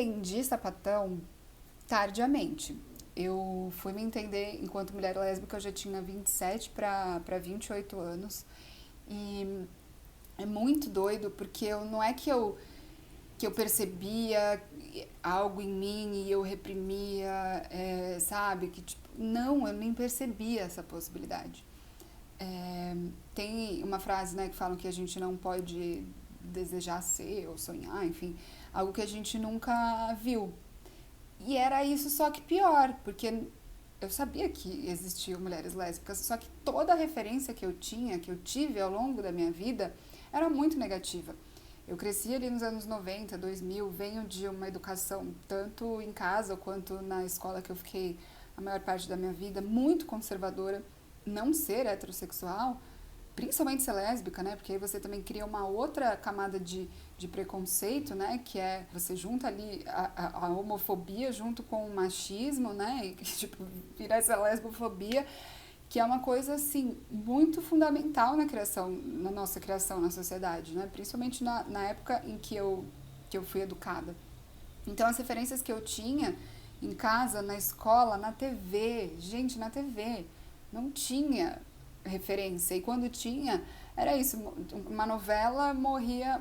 entendi sapatão tardiamente. Eu fui me entender enquanto mulher lésbica, eu já tinha 27 para 28 anos. E é muito doido, porque não é que eu percebia algo em mim e eu reprimia, sabe? Que, tipo, não, eu nem percebia essa possibilidade. Tem uma frase, né, que falam que a gente não pode desejar ser ou sonhar, enfim, algo que a gente nunca viu. E era isso, só que pior, porque eu sabia que existiam mulheres lésbicas, só que toda a referência que eu tinha, que eu tive ao longo da minha vida, era muito negativa. Eu cresci ali nos anos 90, 2000, venho de uma educação, tanto em casa quanto na escola que eu fiquei a maior parte da minha vida, muito conservadora. Não ser heterossexual, principalmente ser lésbica, né? Porque aí você também cria uma outra camada de preconceito, né? Que é, você junta ali a homofobia junto com o machismo, né? E, tipo, vira essa lesbofobia, que é uma coisa, assim, muito fundamental na nossa criação na sociedade, né? Principalmente na época em que eu fui educada. Então, as referências que eu tinha em casa, na escola, na TV, gente, na TV, não tinha referência. E quando tinha, era isso, uma novela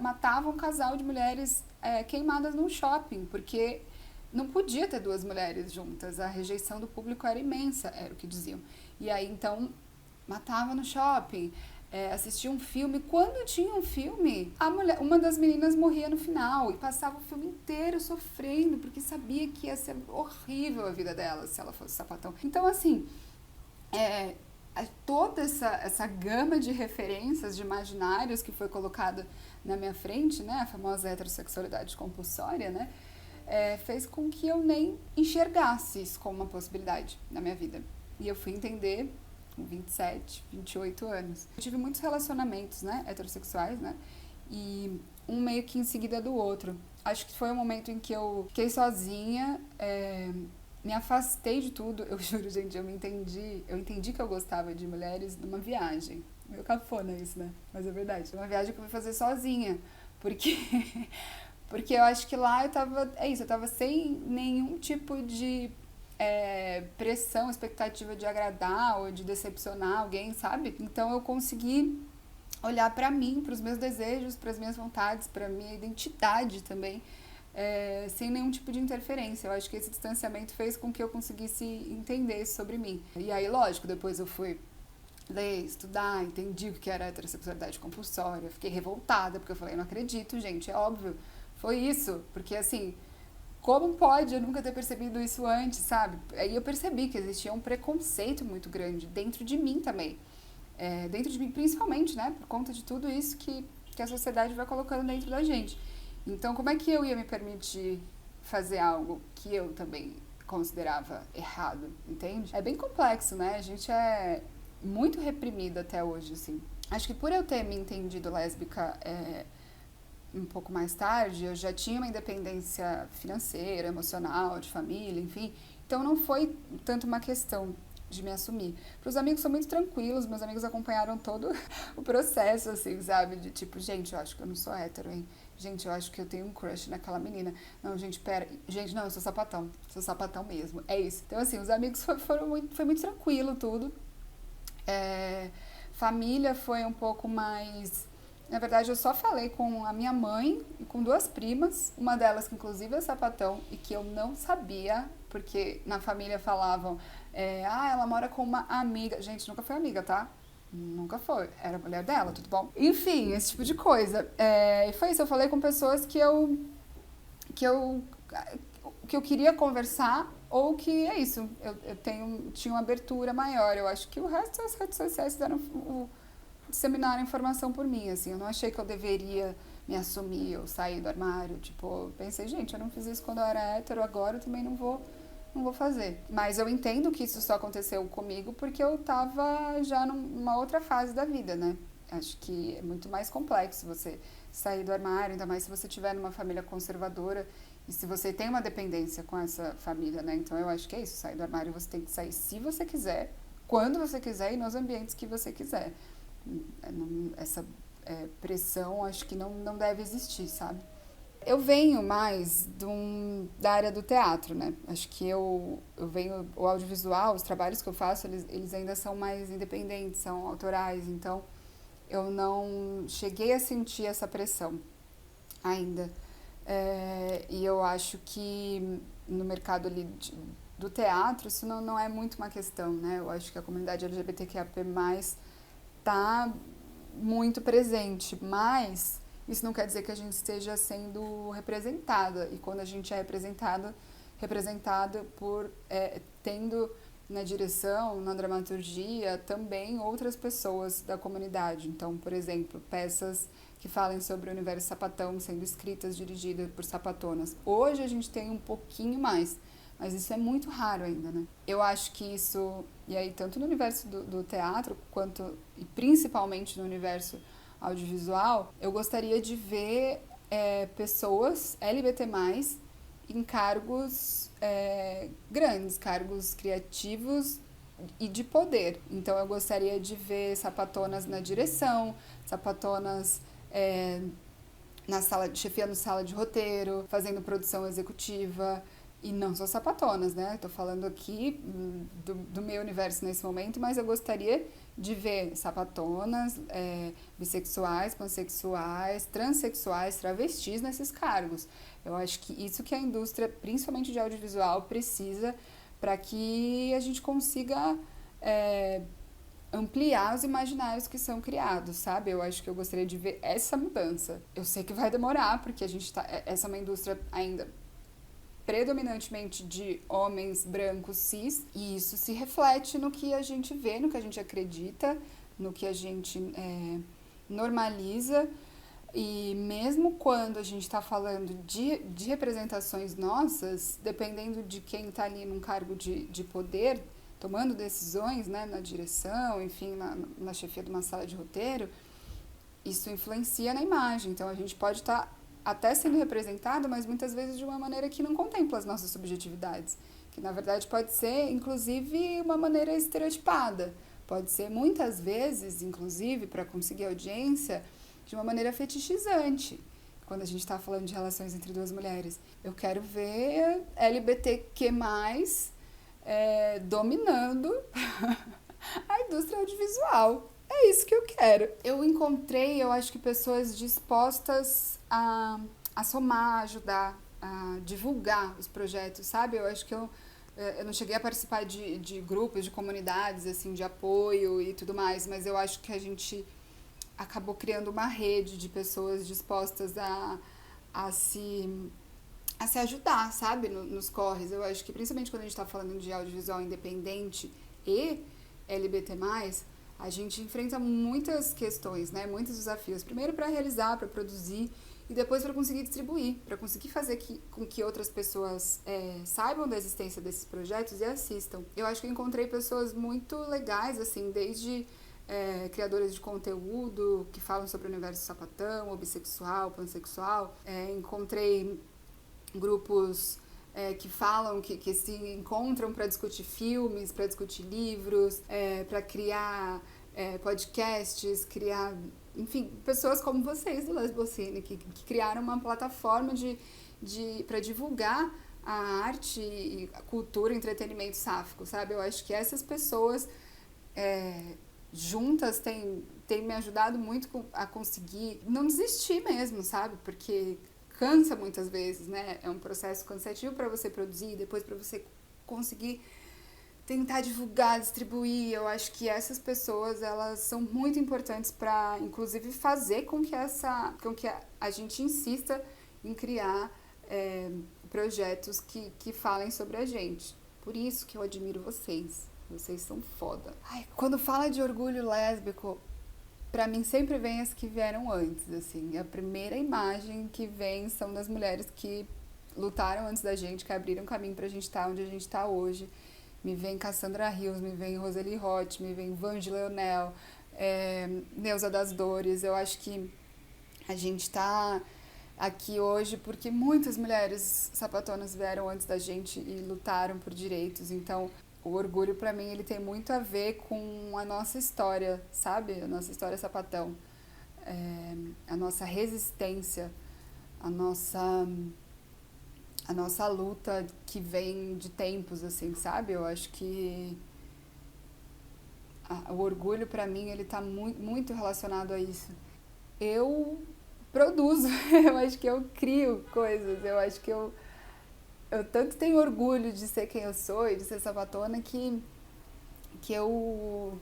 matava um casal de mulheres queimadas num shopping, porque não podia ter duas mulheres juntas, a rejeição do público era imensa, era o que diziam. E aí, então, matava no shopping, assistia um filme. Quando tinha um filme, uma das meninas morria no final e passava o filme inteiro sofrendo, porque sabia que ia ser horrível a vida dela se ela fosse sapatão. Então, assim, toda essa gama de referências, de imaginários que foi colocada na minha frente, né, a famosa heterossexualidade compulsória, né, fez com que eu nem enxergasse isso como uma possibilidade na minha vida. E eu fui entender com 27, 28 anos. Eu tive muitos relacionamentos, né, heterossexuais, né, e um meio que em seguida do outro. Acho que foi um momento em que eu fiquei sozinha, me afastei de tudo. Eu juro, gente, eu entendi que eu gostava de mulheres numa viagem. Meio cafona isso, né? Mas é verdade. Uma viagem que eu fui fazer sozinha. Porque, porque eu acho que lá eu tava sem nenhum tipo de pressão, expectativa de agradar ou de decepcionar alguém, sabe? Então eu consegui olhar pra mim, pros meus desejos, pras minhas vontades, pra minha identidade também, sem nenhum tipo de interferência. Eu acho que esse distanciamento fez com que eu conseguisse entender sobre mim. E aí, lógico, depois eu fui ler, estudar, entendi o que era heterossexualidade compulsória, fiquei revoltada, porque eu falei, não acredito, gente, é óbvio, foi isso, porque assim, como pode eu nunca ter percebido isso antes, sabe? Aí eu percebi que existia um preconceito muito grande dentro de mim também, dentro de mim principalmente, né, por conta de tudo isso que a sociedade vai colocando dentro da gente. Então, como é que eu ia me permitir fazer algo que eu também considerava errado, entende? É bem complexo, né? A gente é muito reprimida até hoje, assim. Acho que por eu ter me entendido lésbica um pouco mais tarde, eu já tinha uma independência financeira, emocional, de família, enfim. Então não foi tanto uma questão de me assumir. Para os amigos são muito tranquilos, meus amigos acompanharam todo o processo, assim, sabe? De tipo, gente, eu acho que eu não sou hétero, hein? Gente, eu acho que eu tenho um crush naquela menina. Não, gente, pera. Gente, não, eu sou sapatão mesmo. É isso. Então, assim, os amigos foi muito tranquilo tudo. Família foi um pouco mais. Na verdade, eu só falei com a minha mãe e com duas primas, uma delas que inclusive é sapatão e que eu não sabia, porque na família falavam, ela mora com uma amiga. Gente, nunca foi amiga, tá? Nunca foi. Era a mulher dela, tudo bom? Enfim, esse tipo de coisa. E foi isso, eu falei com pessoas que eu, que eu queria conversar, ou que é isso, tinha uma abertura maior. Eu acho que o resto das redes sociais disseminaram a informação por mim, assim. Eu não achei que eu deveria me assumir ou sair do armário. Tipo, pensei, gente, eu não fiz isso quando eu era hétero, agora eu também não vou fazer. Mas eu entendo que isso só aconteceu comigo porque eu tava já numa outra fase da vida, né? Acho que é muito mais complexo você sair do armário, ainda mais se você tiver numa família conservadora e se você tem uma dependência com essa família, né? Então eu acho que é isso, sair do armário você tem que sair se você quiser, quando você quiser e nos ambientes que você quiser. Essa pressão acho que não deve existir, sabe? Eu venho mais da área do teatro, né? Acho que eu venho, o audiovisual, os trabalhos que eu faço, eles ainda são mais independentes, são autorais, então eu não cheguei a sentir essa pressão ainda. E eu acho que no mercado ali do teatro, isso não é muito uma questão, né? Eu acho que a comunidade LGBTQIA+, está muito presente, mas isso não quer dizer que a gente esteja sendo representada. E quando a gente é representada por tendo na direção, na dramaturgia, também outras pessoas da comunidade. Então, por exemplo, peças que falem sobre o universo sapatão sendo escritas, dirigidas por sapatonas. Hoje a gente tem um pouquinho mais, mas isso é muito raro ainda, né? Eu acho que isso, e aí tanto no universo do teatro, quanto e principalmente no universo audiovisual, eu gostaria de ver pessoas LGBT+, em cargos grandes, cargos criativos e de poder. Então eu gostaria de ver sapatonas na direção, sapatonas chefiando sala de roteiro, fazendo produção executiva, e não só sapatonas, né? Tô falando aqui do meu universo nesse momento, mas eu gostaria de ver sapatonas, bissexuais, pansexuais, transexuais, travestis nesses cargos. Eu acho que isso que a indústria, principalmente de audiovisual, precisa para que a gente consiga ampliar os imaginários que são criados, sabe? Eu acho que eu gostaria de ver essa mudança. Eu sei que vai demorar, porque essa é uma indústria ainda predominantemente de homens brancos cis, e isso se reflete no que a gente vê, no que a gente acredita, no que a gente normaliza. E mesmo quando a gente está falando de representações nossas, dependendo de quem está ali num cargo de poder, tomando decisões, né, na direção, enfim, na chefia de uma sala de roteiro, isso influencia na imagem. Então a gente pode estar até sendo representado, mas muitas vezes de uma maneira que não contempla as nossas subjetividades, que na verdade pode ser, inclusive, uma maneira estereotipada. Pode ser, muitas vezes, inclusive, para conseguir audiência, de uma maneira fetichizante, quando a gente está falando de relações entre duas mulheres. Eu quero ver LGBTQ+, dominando a indústria audiovisual. É isso que eu quero. Eu encontrei, eu acho que pessoas dispostas a somar, a ajudar, a divulgar os projetos, sabe? Eu acho que eu não cheguei a participar de grupos, de comunidades, assim, de apoio e tudo mais, mas eu acho que a gente acabou criando uma rede de pessoas dispostas a se ajudar, sabe? Nos corres. Eu acho que, principalmente quando a gente está falando de audiovisual independente e LGBT+, a gente enfrenta muitas questões, né? Muitos desafios. Primeiro para realizar, para produzir, e depois para conseguir distribuir, para conseguir fazer com que outras pessoas saibam da existência desses projetos e assistam. Eu acho que eu encontrei pessoas muito legais, assim, desde criadoras de conteúdo que falam sobre o universo sapatão, ou bissexual, pansexual. Encontrei grupos que falam, que se encontram para discutir filmes, para discutir livros, para criar podcasts, criar, enfim, pessoas como vocês do Lesbocine, que criaram uma plataforma para divulgar a arte, e a cultura, entretenimento sáfico, sabe? Eu acho que essas pessoas juntas têm me ajudado muito a conseguir não desistir mesmo, sabe? Porque cansa muitas vezes, né? É um processo cansativo para você produzir, depois para você conseguir tentar divulgar, distribuir. Eu acho que essas pessoas, elas são muito importantes para, inclusive, fazer com que a gente insista em criar projetos que falem sobre a gente. Por isso que eu admiro vocês. Vocês são foda. Ai, quando fala de orgulho lésbico, pra mim sempre vem as que vieram antes, assim. A primeira imagem que vem são das mulheres que lutaram antes da gente, que abriram caminho pra gente estar onde a gente tá hoje. Me vem Cassandra Rios, me vem Roseli Roth, me vem Vange Leonel, Neuza das Dores. Eu acho que a gente tá aqui hoje porque muitas mulheres sapatonas vieram antes da gente e lutaram por direitos. Então, o orgulho, pra mim, ele tem muito a ver com a nossa história, sabe? A nossa história sapatão. A nossa resistência a nossa luta que vem de tempos, assim, sabe? Eu acho que o orgulho, pra mim, ele tá muito relacionado a isso. Eu produzo, eu acho que eu crio coisas, eu acho que eu tanto tenho orgulho de ser quem eu sou e de ser sapatona que eu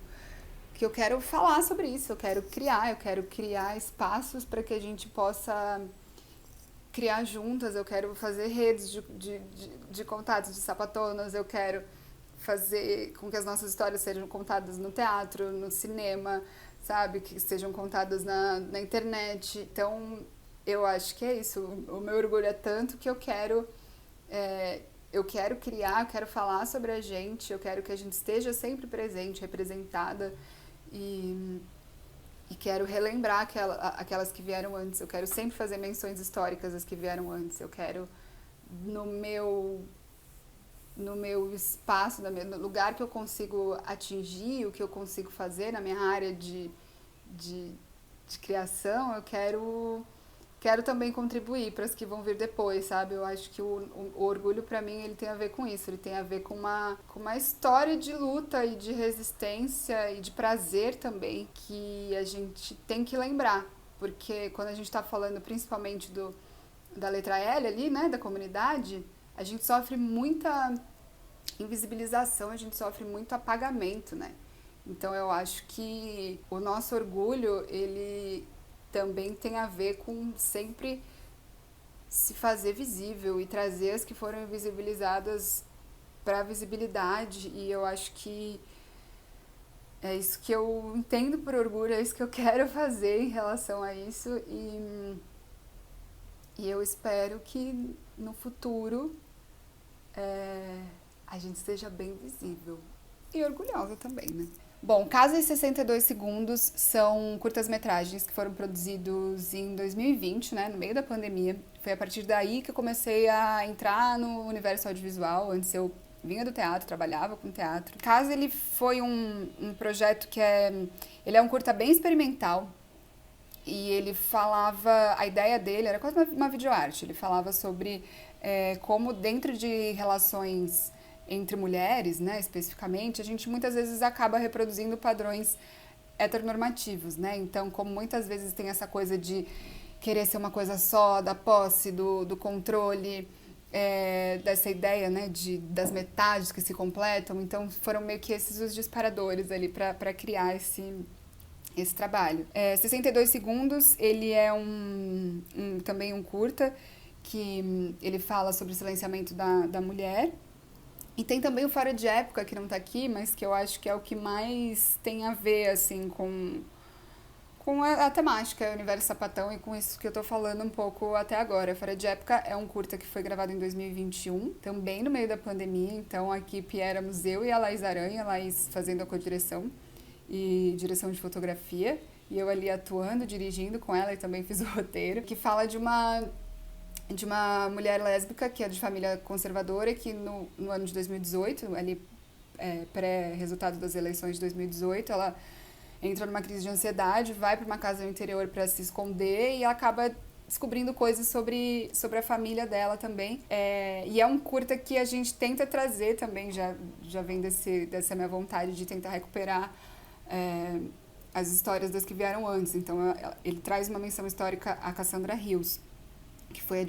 quero falar sobre isso, eu quero criar espaços para que a gente possa criar juntas, eu quero fazer redes de contatos de sapatonas, eu quero fazer com que as nossas histórias sejam contadas no teatro, no cinema, sabe? Que sejam contadas na internet. Então, eu acho que é isso. O meu orgulho é tanto que eu quero criar, eu quero falar sobre a gente, eu quero que a gente esteja sempre presente, representada e quero relembrar aquelas que vieram antes. Eu quero sempre fazer menções históricas às que vieram antes. Eu quero, no meu espaço, no lugar que eu consigo atingir, o que eu consigo fazer na minha área de criação, eu quero também contribuir para as que vão vir depois, sabe? Eu acho que o orgulho, para mim, ele tem a ver com isso. Ele tem a ver com uma história de luta e de resistência e de prazer também que a gente tem que lembrar. Porque quando a gente está falando principalmente da letra L ali, né, da comunidade, a gente sofre muita invisibilização, a gente sofre muito apagamento, né? Então eu acho que o nosso orgulho, ele também tem a ver com sempre se fazer visível e trazer as que foram invisibilizadas para a visibilidade. E eu acho que é isso que eu entendo por orgulho, é isso que eu quero fazer em relação a isso. E eu espero que no futuro a gente seja bem visível e orgulhosa também, né? Bom, Casa e 62 Segundos são curtas-metragens que foram produzidos em 2020, né, no meio da pandemia. Foi a partir daí que eu comecei a entrar no universo audiovisual. Antes eu vinha do teatro, trabalhava com teatro. Casa, ele foi um projeto ele é um curta bem experimental. E ele falava, a ideia dele era quase uma videoarte. Ele falava sobre como dentro de relações entre mulheres, né, especificamente, a gente muitas vezes acaba reproduzindo padrões heteronormativos, né? Então, como muitas vezes tem essa coisa de querer ser uma coisa só, da posse, do controle, dessa ideia, né, das metades que se completam. Então, foram meio que esses os disparadores ali para criar esse trabalho. 62 Segundos, ele é também um curta que ele fala sobre o silenciamento da mulher. E tem também o Fora de Época, que não tá aqui, mas que eu acho que é o que mais tem a ver, assim, com a temática, o universo sapatão, e com isso que eu tô falando um pouco até agora. Fora de Época é um curta que foi gravado em 2021, também no meio da pandemia. Então a equipe éramos eu e a Laís Aranha, a Laís fazendo a co-direção e direção de fotografia, e eu ali atuando, dirigindo com ela, e também fiz o roteiro, que fala de uma mulher lésbica que é de família conservadora, que no ano de 2018, ali pré-resultado das eleições de 2018, ela entra numa crise de ansiedade, vai para uma casa no interior para se esconder e acaba descobrindo coisas sobre a família dela também. E é um curta que a gente tenta trazer também, já vem dessa minha vontade de tentar recuperar as histórias das que vieram antes. Então ele traz uma menção histórica a Cassandra Rios, que foi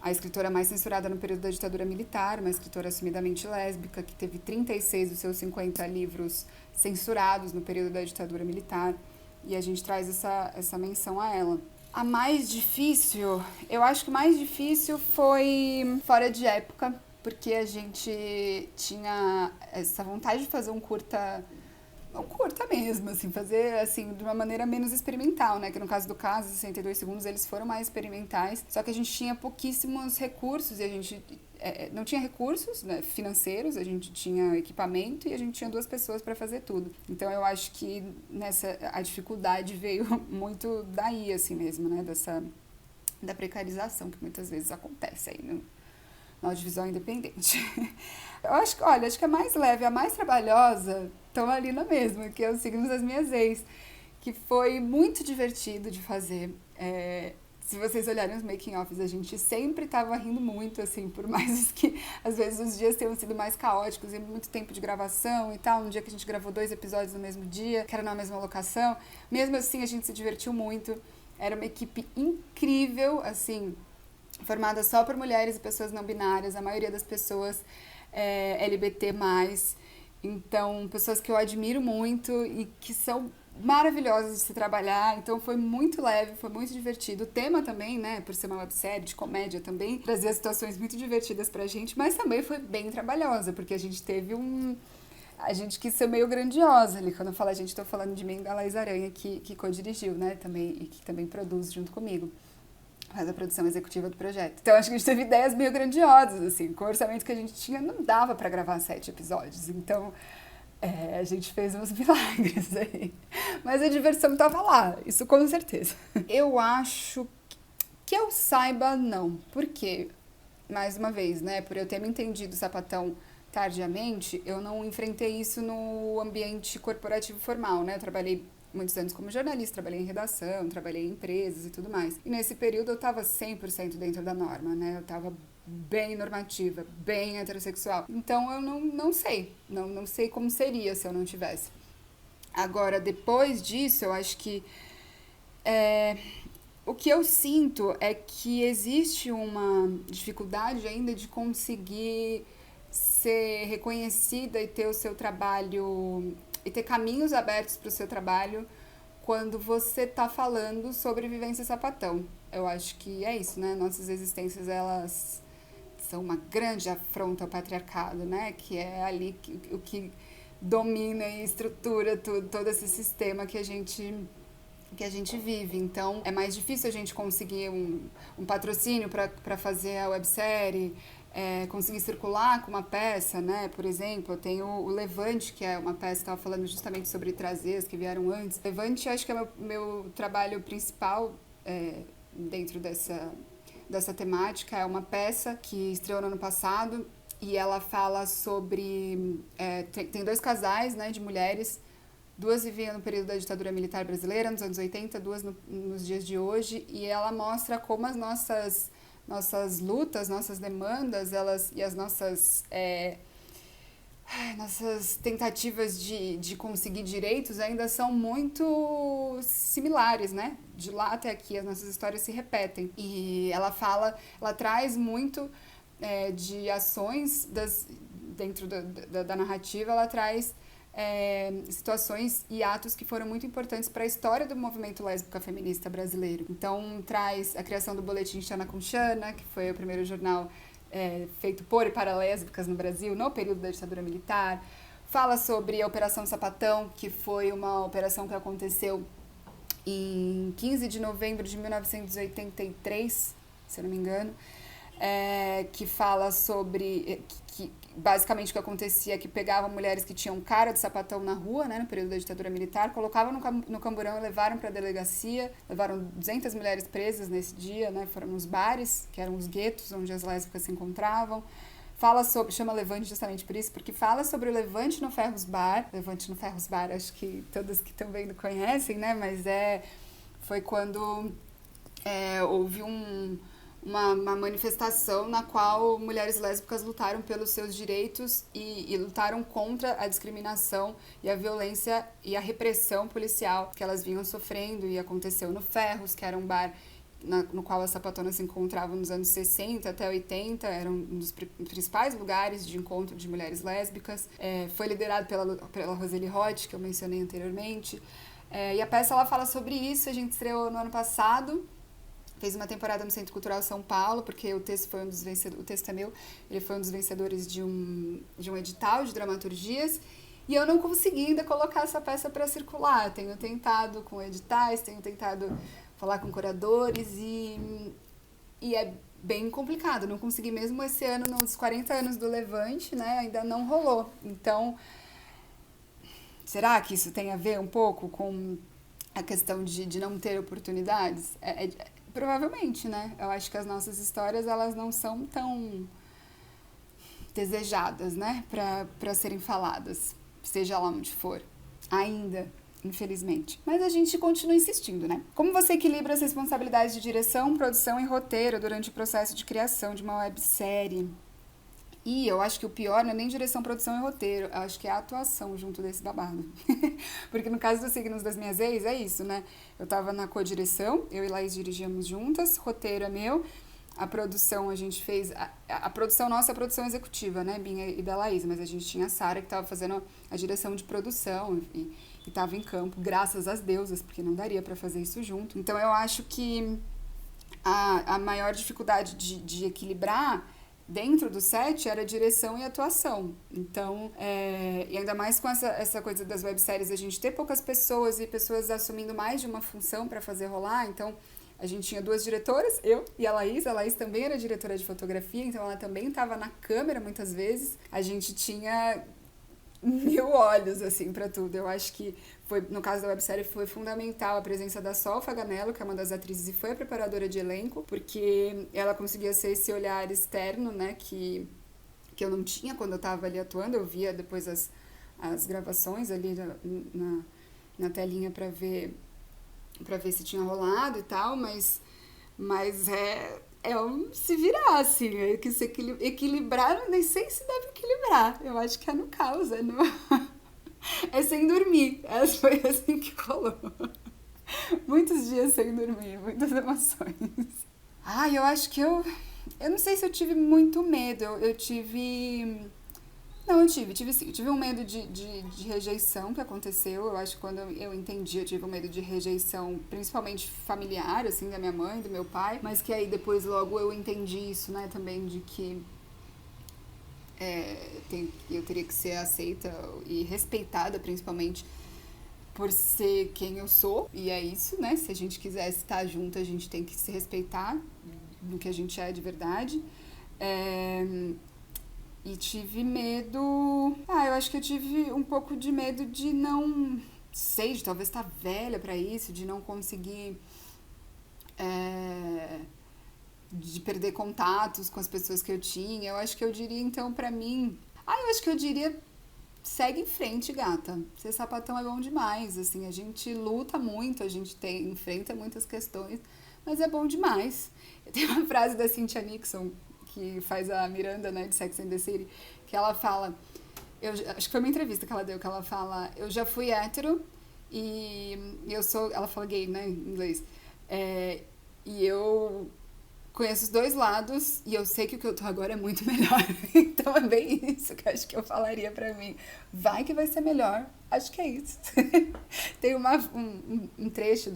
a escritora mais censurada no período da ditadura militar, uma escritora assumidamente lésbica, que teve 36 dos seus 50 livros censurados no período da ditadura militar, e a gente traz essa menção a ela. A mais difícil, eu acho que o mais difícil foi Fora de Época, porque a gente tinha essa vontade de fazer um curta mesmo, assim, fazer assim, de uma maneira menos experimental, né? Que no caso do Casa, 62 Segundos, eles foram mais experimentais, só que a gente tinha pouquíssimos recursos e a gente não tinha recursos, né, financeiros, a gente tinha equipamento e a gente tinha 2 pessoas para fazer tudo. Então eu acho que a dificuldade veio muito daí, assim mesmo, né? Da precarização que muitas vezes acontece aí no audiovisual independente. Eu acho que a mais leve, a mais trabalhosa, estão ali na mesma, que é Os Signos das Minhas Ex, que foi muito divertido de fazer. se vocês olharem os making-offs, a gente sempre tava rindo muito, assim, por mais que às vezes os dias tenham sido mais caóticos e muito tempo de gravação e tal. Um dia que a gente gravou 2 episódios no mesmo dia, que era na mesma locação. Mesmo assim, a gente se divertiu muito. Era uma equipe incrível, assim, formada só por mulheres e pessoas não binárias, a maioria das pessoas LGBT+. Então, pessoas que eu admiro muito e que são maravilhosas de se trabalhar. Então foi muito leve, foi muito divertido. O tema também, né, por ser uma websérie de comédia também, trazia situações muito divertidas pra gente, mas também foi bem trabalhosa, porque a gente teve a gente quis ser meio grandiosa ali. Quando eu falo a gente, tô falando de mim e da Laís Aranha, que co-dirigiu, né, também, e que também produz junto comigo. Faz a produção executiva do projeto. Então, acho que a gente teve ideias meio grandiosas, assim. Com o orçamento que a gente tinha, não dava pra gravar 7 episódios. Então, a gente fez uns milagres aí. Mas a diversão tava lá, isso com certeza. Eu acho que eu saiba, não. Por quê? Mais uma vez, né? Por eu ter me entendido sapatão tardiamente, eu não enfrentei isso no ambiente corporativo formal, né? Eu trabalhei muitos anos como jornalista, trabalhei em redação, trabalhei em empresas e tudo mais. E nesse período eu tava 100% dentro da norma, né? Eu tava bem normativa, bem heterossexual. Então eu não sei, não sei como seria se eu não tivesse. Agora, depois disso, eu acho que o que eu sinto é que existe uma dificuldade ainda de conseguir ser reconhecida e ter o seu trabalho e ter caminhos abertos para o seu trabalho quando você está falando sobre vivência sapatão. Eu acho que é isso, né? Nossas existências, elas são uma grande afronta ao patriarcado, né? Que é ali o que domina e estrutura tudo, todo esse sistema que a gente vive. Então, é mais difícil a gente conseguir um patrocínio para fazer a websérie, conseguir circular com uma peça, né? Por exemplo, eu tenho o Levante, que é uma peça que estava falando justamente sobre trazeias que vieram antes. Levante, acho que é meu trabalho principal dentro dessa temática. É uma peça que estreou no ano passado e ela fala sobre... tem 2 casais, né, de mulheres. 2 viviam no período da ditadura militar brasileira, nos anos 80, 2 nos dias de hoje. E ela mostra como as nossas lutas, nossas demandas, e as nossas tentativas de conseguir direitos ainda são muito similares, né? De lá até aqui, as nossas histórias se repetem. E ela traz muito de ações dentro da narrativa, ela traz situações e atos que foram muito importantes para a história do movimento lésbico feminista brasileiro. Então, traz a criação do boletim Xana com Xana, que foi o primeiro jornal feito por e para lésbicas no Brasil, no período da ditadura militar. Fala sobre a Operação Sapatão, que foi uma operação que aconteceu em 15 de novembro de 1983, se eu não me engano, que fala sobre... que basicamente o que acontecia é que pegavam mulheres que tinham cara de sapatão na rua, né, no período da ditadura militar, colocavam no camburão e levaram para a delegacia, levaram 200 mulheres presas nesse dia, né, foram nos bares, que eram os guetos onde as lésbicas se encontravam. Chama Levante justamente por isso, porque fala sobre o Levante no Ferros Bar. Levante no Ferros Bar, acho que todas que estão vendo conhecem, né, mas foi quando houve uma manifestação na qual mulheres lésbicas lutaram pelos seus direitos e lutaram contra a discriminação e a violência e a repressão policial que elas vinham sofrendo. E aconteceu no Ferros, que era um bar no qual as sapatonas se encontravam nos anos 60 até 80, era um dos principais lugares de encontro de mulheres lésbicas. Foi liderado pela Roseli Roth, que eu mencionei anteriormente. E a peça ela fala sobre isso, a gente estreou no ano passado. Fez uma temporada no Centro Cultural São Paulo, porque o texto foi um dos vencedores, o texto é meu, ele foi um dos vencedores de um edital de dramaturgias, e eu não consegui ainda colocar essa peça para circular. Tenho tentado com editais, tenho tentado falar com curadores, e é bem complicado. Não consegui mesmo esse ano, nos 40 anos do Levante, né, ainda não rolou. Então, será que isso tem a ver um pouco com a questão de não ter oportunidades? Provavelmente, né? Eu acho que as nossas histórias, elas não são tão desejadas, né? Para serem faladas, seja lá onde for, ainda. infelizmente. Mas a gente continua insistindo, né? Como você equilibra as responsabilidades de direção, produção e roteiro durante o processo de criação de uma websérie? E eu acho que o pior não é nem direção, produção e roteiro, eu acho que é a atuação junto desse babado. Porque no caso dos signos das minhas ex, é isso, né? Eu tava na co-direção, eu e Laís dirigíamos juntas, roteiro é meu, a produção a gente fez, a produção nossa é a produção executiva, né? Minha e da Laís, mas a gente tinha a Sara que tava fazendo a direção de produção e tava em campo, graças às deusas, porque não daria pra fazer isso junto. Então eu acho que a maior dificuldade de equilibrar dentro do set era direção e atuação. Então, e ainda mais com essa coisa das webséries, a gente ter poucas pessoas e pessoas assumindo mais de uma função para fazer rolar. Então, a gente tinha 2 diretoras, eu e a Laís. A Laís também era diretora de fotografia, então ela também estava na câmera muitas vezes. A gente tinha 1000 olhos, assim, pra tudo. Eu acho que foi, no caso da websérie, foi fundamental a presença da Sol Faganello, que é uma das atrizes e foi a preparadora de elenco, porque ela conseguia ser esse olhar externo, né, que eu não tinha quando eu tava ali atuando. Eu via depois as gravações ali na telinha pra ver se tinha rolado e tal, mas se virar, assim, que se equilibrar, nem sei se deve equilibrar. Eu acho que é no caos, é sem dormir. Foi assim que rolou. Muitos dias sem dormir, muitas emoções. Eu acho que eu não sei se eu tive muito medo. Eu tive... Não, eu tive sim. Eu tive um medo de rejeição que aconteceu. Eu acho que quando eu entendi, eu tive um medo de rejeição, principalmente familiar, assim, da minha mãe, do meu pai. Mas que aí depois logo eu entendi isso, né, também, de que eu teria que ser aceita e respeitada, principalmente, por ser quem eu sou. E é isso, né? Se a gente quiser estar junto, a gente tem que se respeitar no que a gente é de verdade. E tive medo... eu acho que eu tive um pouco de medo de não... sei, de talvez estar velha pra isso, de não conseguir... de perder contatos com as pessoas que eu tinha. Eu acho que eu diria, então, pra mim... eu acho que eu diria... segue em frente, gata. Ser sapatão é bom demais, assim. A gente luta muito, a gente enfrenta muitas questões, mas é bom demais. Tem uma frase da Cynthia Nixon, que faz a Miranda, né, de Sex and the City, que ela fala... acho que foi uma entrevista que ela deu, que ela fala... Eu já fui hétero e eu sou... Ela fala gay, né, em inglês. E eu conheço os 2 lados e eu sei que o que eu tô agora é muito melhor. Então é bem isso que eu acho que eu falaria pra mim. Vai que vai ser melhor. Acho que é isso. Tem um trecho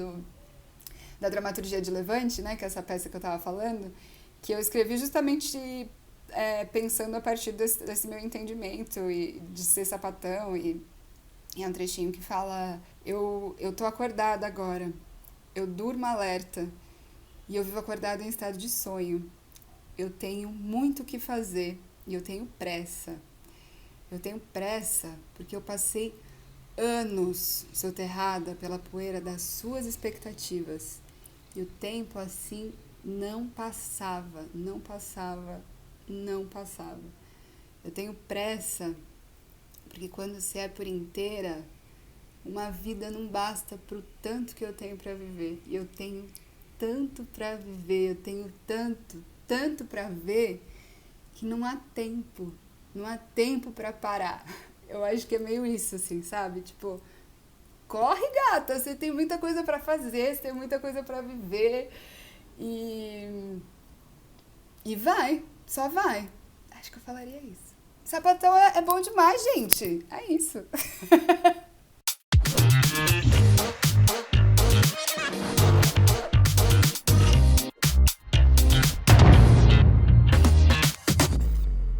da dramaturgia de Levante, né, que é essa peça que eu tava falando, que eu escrevi justamente pensando a partir desse meu entendimento e de ser sapatão. E é um trechinho que fala: eu tô acordada agora, eu durmo alerta e eu vivo acordada em estado de sonho. Eu tenho muito o que fazer e eu tenho pressa. Eu tenho pressa porque eu passei anos soterrada pela poeira das suas expectativas. E o tempo assim não passava. Eu tenho pressa porque quando você é por inteira, uma vida não basta pro tanto que eu tenho pra viver. E eu tenho tanto pra viver, eu tenho tanto pra ver, que não há tempo pra parar. Eu acho que é meio isso, assim, sabe? Tipo, corre, gata, você tem muita coisa pra fazer, você tem muita coisa pra viver, e vai, só vai. Acho que eu falaria isso. Sapatão é bom demais, gente. É isso.